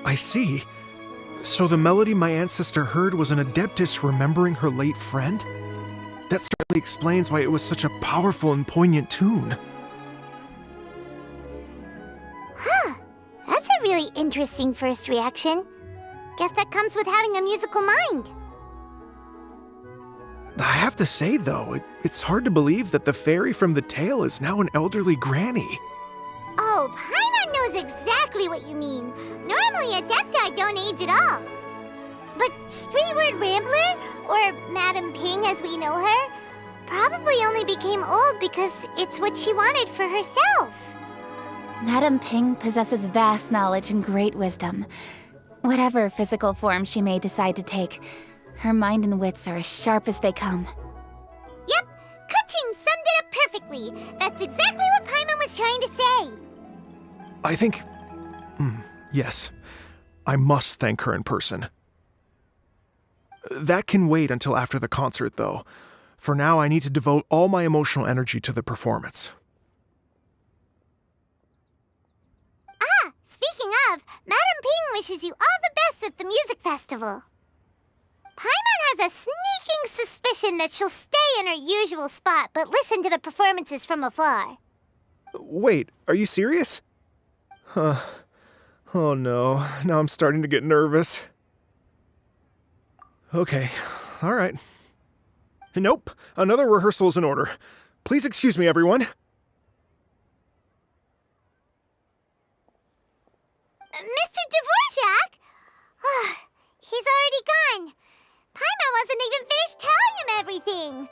I see. So the melody my ancestor heard was an adeptus remembering her late friend? That certainly explains why it was such a powerful and poignant tune. Huh. That's a really interesting first reaction. Guess that comes with having a musical mind. I have to say, though, it's hard to believe that the fairy from the tale is now an elderly granny. Oh, Paimon knows exactly what you mean. Normally, Adepti don't age at all. But Streetward Rambler, or Madam Ping as we know her, probably only became old because it's what she wanted for herself. Madame Ping possesses vast knowledge and great wisdom. Whatever physical form she may decide to take, her mind and wits are as sharp as they come. Yep, Kuching summed it up perfectly. That's exactly what Paimon was trying to say. I think... yes. I must thank her in person. That can wait until after the concert, though. For now, I need to devote all my emotional energy to the performance. Ah, speaking of, Madame Ping wishes you all the best with the music festival. Paimon has a sneaking suspicion that she'll stay in her usual spot, but listen to the performances from afar. Wait, are you serious? Huh. Oh no, now I'm starting to get nervous. Okay, alright. Nope, another rehearsal is in order. Please excuse me, everyone. Mr. Dvorak? He's already gone. Paimon wasn't even finished telling him everything.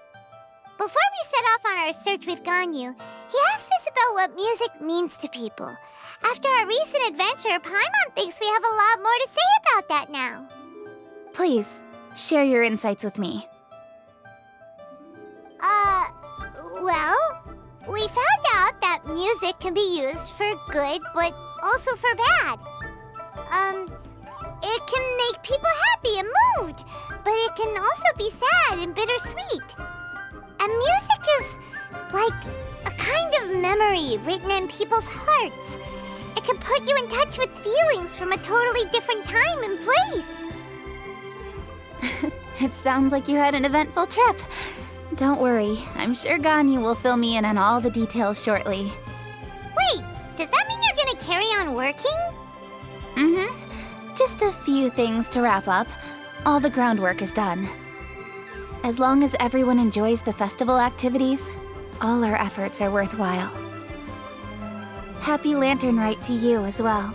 Before we set off on our search with Ganyu, he asked us about what music means to people. After our recent adventure, Paimon thinks we have a lot more to say about that now. Please, share your insights with me. Well, we found out that music can be used for good, but also for bad. It can make people happy and moved, but it can also be sad and bittersweet. And music is like a kind of memory written in people's hearts. It can put you in touch with feelings from a totally different time and place. It sounds like you had an eventful trip. Don't worry, I'm sure Ganyu will fill me in on all the details shortly. Wait, does that mean you're gonna carry on working? Just a few things to wrap up. All the groundwork is done. As long as everyone enjoys the festival activities, all our efforts are worthwhile. Happy Lantern Rite to you as well.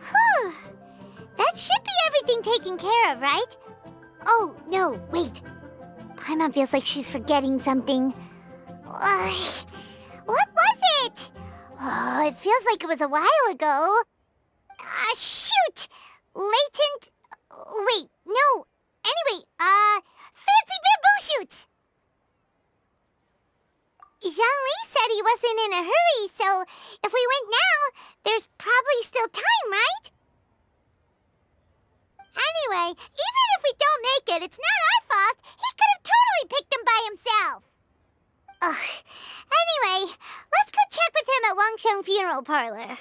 Whew. That should be everything taken care of, right? Oh, no, wait. Paimon feels like she's forgetting something. What was it? Oh, it feels like it was a while ago. Shoot! Latent... Wait, no. Anyway, fancy bamboo shoots! Zhangli said he wasn't in a hurry, so if we went now, there's probably still time, right? Anyway, even if we don't make it, it's not our fault. He could have totally picked them by himself. Ugh. Anyway, let's go check with him at Wangsheng Funeral Parlor.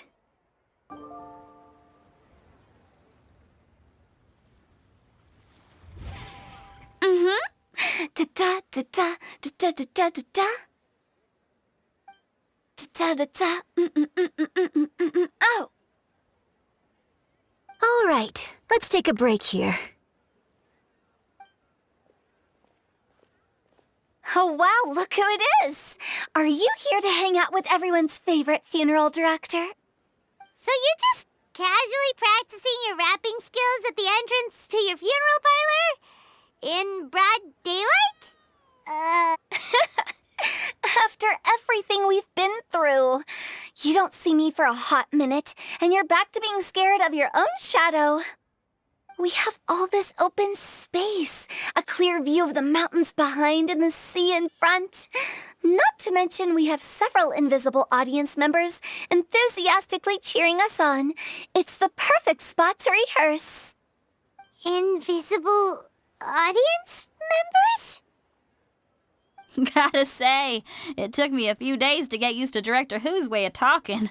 Da da da da da da da da da. Da da da. Oh. All right, let's take a break here. Oh wow, look who it is! Are you here to hang out with everyone's favorite funeral director? So you're just casually practicing your rapping skills at the entrance to your funeral parlor? In broad daylight? After everything we've been through, you don't see me for a hot minute, and you're back to being scared of your own shadow. We have all this open space, a clear view of the mountains behind and the sea in front. Not to mention we have several invisible audience members enthusiastically cheering us on. It's the perfect spot to rehearse. Invisible audience members? Gotta say, it took me a few days to get used to Director Who's way of talking.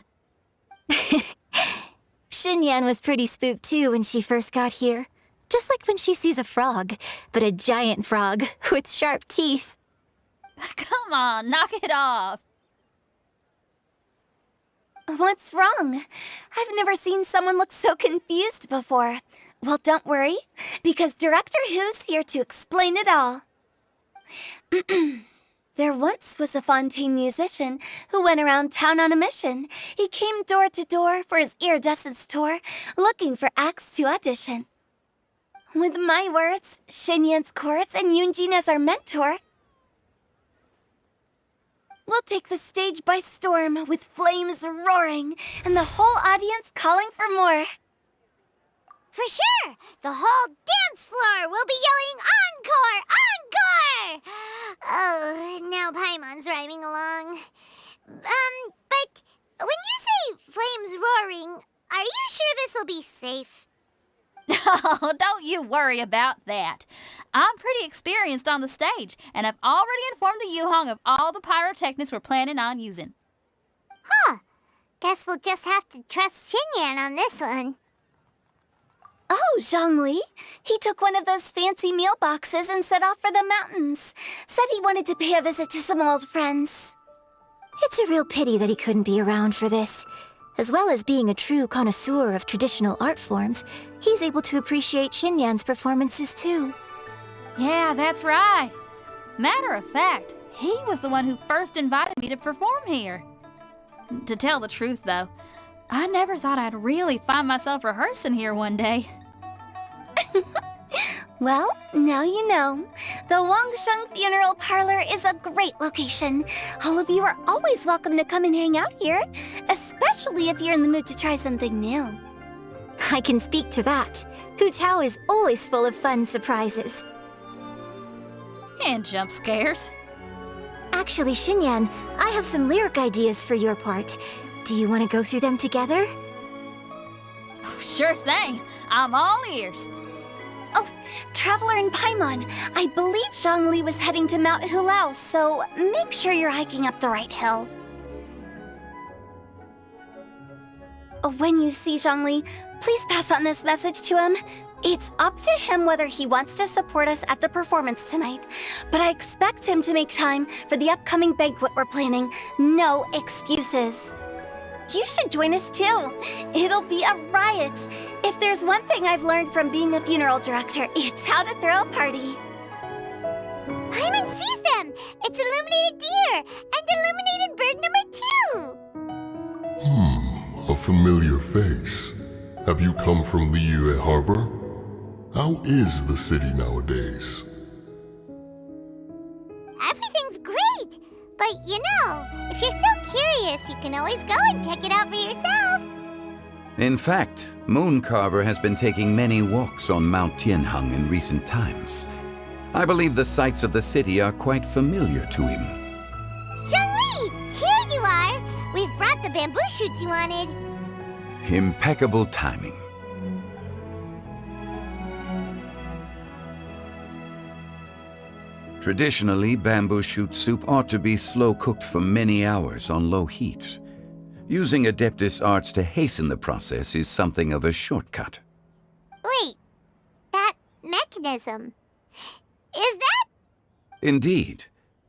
Xinyan was pretty spooked too when she first got here. Just like when she sees a frog, but a giant frog with sharp teeth. Come on, knock it off. What's wrong? I've never seen someone look so confused before. Well, don't worry, because Director Who's here to explain it all. There once was a Fontaine musician who went around town on a mission. He came door to door for his iridescence tour, looking for acts to audition. With my words, Xinyan's courts, and Yunjin as our mentor, we'll take the stage by storm with flames roaring and the whole audience calling for more. For sure! The whole dance floor will be yelling encore! Encore! Oh, now Paimon's rhyming along. But when you say flames roaring, are you sure this'll be safe? Oh, don't you worry about that. I'm pretty experienced on the stage, and I've already informed the Yuhong of all the pyrotechnics we're planning on using. Huh. Guess we'll just have to trust Xinyan on this one. Oh, Zhongli. He took one of those fancy meal boxes and set off for the mountains. Said he wanted to pay a visit to some old friends. It's a real pity that he couldn't be around for this. As well as being a true connoisseur of traditional art forms, he's able to appreciate Xinyan's performances too. Yeah, that's right. Matter of fact, he was the one who first invited me to perform here. To tell the truth, though, I never thought I'd really find myself rehearsing here one day. Well, now you know. The Wangsheng Funeral Parlor is a great location. All of you are always welcome to come and hang out here, especially if you're in the mood to try something new. I can speak to that. Hu Tao is always full of fun surprises. And jump scares. Actually, Xinyan, I have some lyric ideas for your part. Do you want to go through them together? Oh, sure thing. I'm all ears. Oh, Traveler in Paimon, I believe Zhongli was heading to Mount Hulao, so make sure you're hiking up the right hill. When you see Zhongli, please pass on this message to him. It's up to him whether he wants to support us at the performance tonight, but I expect him to make time for the upcoming banquet we're planning. No excuses. You should join us too. It'll be a riot. If there's one thing I've learned from being a funeral director, it's how to throw a party. Paimon sees them! It's illuminated deer and illuminated bird number 2! A familiar face. Have you come from Liyue Harbor? How is the city nowadays? Everything's great! But you know, if you're so curious, you can always go and check it out for yourself. In fact, Mooncarver has been taking many walks on Mount Tianheng in recent times. I believe the sights of the city are quite familiar to him. Zhongli! Here you are! We've brought the bamboo shoots you wanted. Impeccable timing. Traditionally, bamboo shoot soup ought to be slow-cooked for many hours on low heat. Using Adeptus arts to hasten the process is something of a shortcut. Wait, that mechanism, is that? Indeed.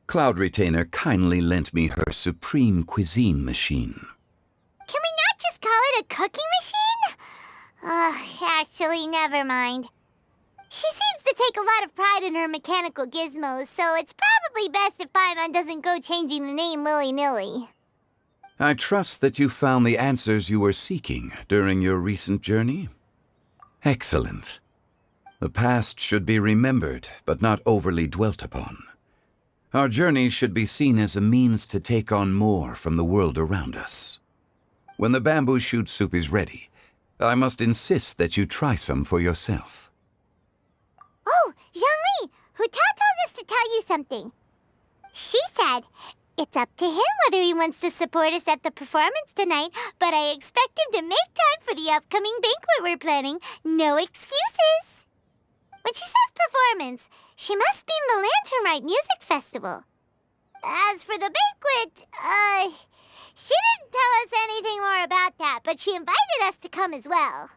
Cloud Retainer kindly lent me her supreme cuisine machine. Can we not just call it a cooking machine? Actually, never mind. She seems to take a lot of pride in her mechanical gizmos, so it's probably best if Paimon doesn't go changing the name willy-nilly. I trust that you found the answers you were seeking during your recent journey. Excellent. The past should be remembered, but not overly dwelt upon. Our journey should be seen as a means to take on more from the world around us. When the bamboo shoot soup is ready, I must insist that you try some for yourself. Oh, Zhongli! Hu Tao told us to tell you something. She said, it's up to him whether he wants to support us at the performance tonight, but I expect him to make time for the upcoming banquet we're planning. No excuses! When she says performance, she must mean the Lantern Rite Music Festival. As for the banquet, she didn't tell us anything more about that, but she invited us to come as well.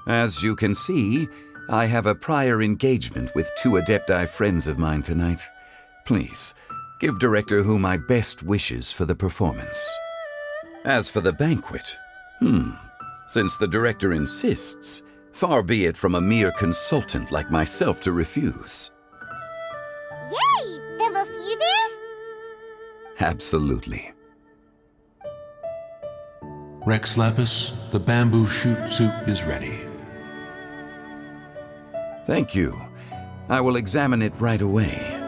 As you can see, I have a prior engagement with 2 Adepti friends of mine tonight. Please, give Director Hu my best wishes for the performance. As for the banquet, since the Director insists, far be it from a mere consultant like myself to refuse. Yay! Then we'll see you there? Absolutely. Rex Lapis, the bamboo shoot soup is ready. Thank you. I will examine it right away.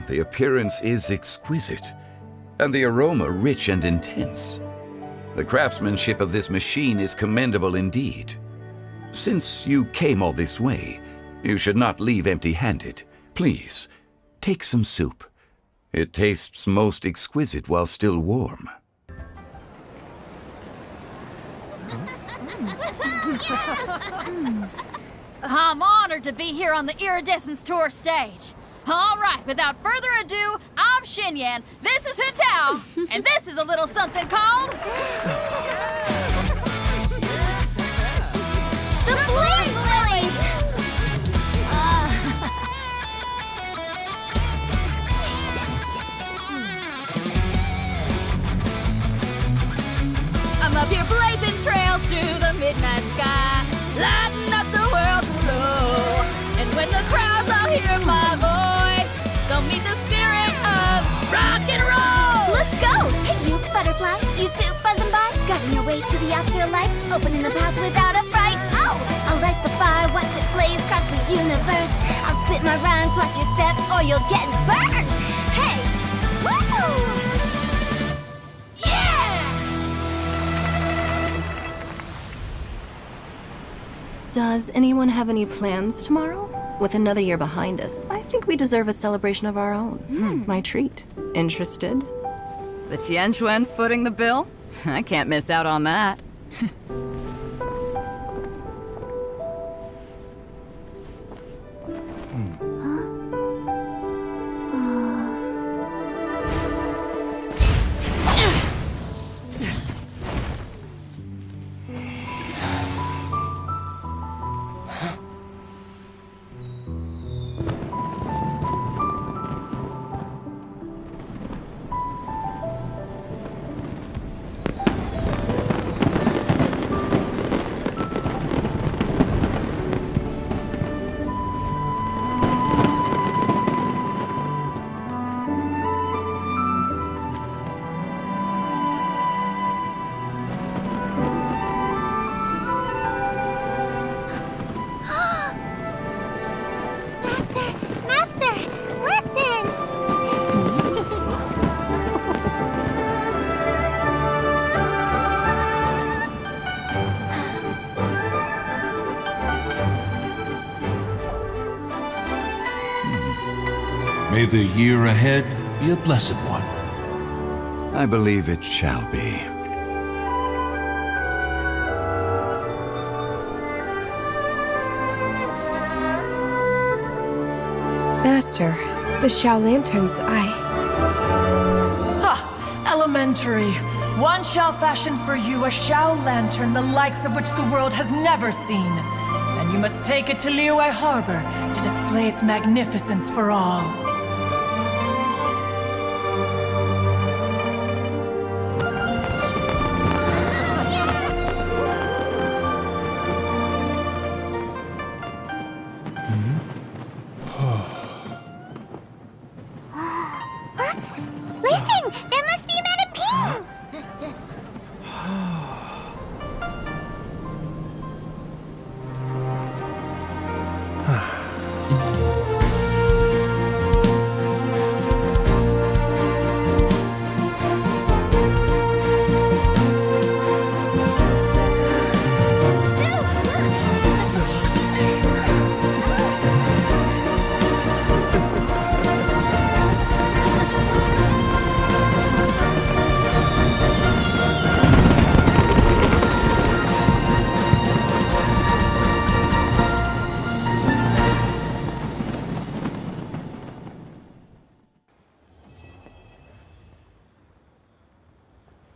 The appearance is exquisite, and the aroma rich and intense. The craftsmanship of this machine is commendable indeed. Since you came all this way, you should not leave empty-handed. Please, take some soup. It tastes most exquisite while still warm. I'm honored to be here on the Iridescence Tour stage. All right, without further ado, I'm Xinyan, this is Hetao, and this is a little something called... The Blaze Lilies! I'm up here blazing trails through the midnight sky, lighting up the world below. And when the crowds all hear my voice, they'll meet the spirit of rock and roll! Let's go! Hey, you butterfly, you too buzzing by, guiding your way to the afterlife, opening the path without a fright. Oh, I'll light the fire, watch it blaze across the universe. I'll spit my rhymes, watch you step, or you'll get burned. Hey, woo! Does anyone have any plans tomorrow? With another year behind us, I think we deserve a celebration of our own. My treat. Interested? The Tianquan footing the bill? I can't miss out on that. May the year ahead be a blessed one. I believe it shall be. Master, the Xiao Lanterns, Ha! Elementary. One shall fashion for you a Xiao Lantern the likes of which the world has never seen. And you must take it to Liyue Harbor to display its magnificence for all.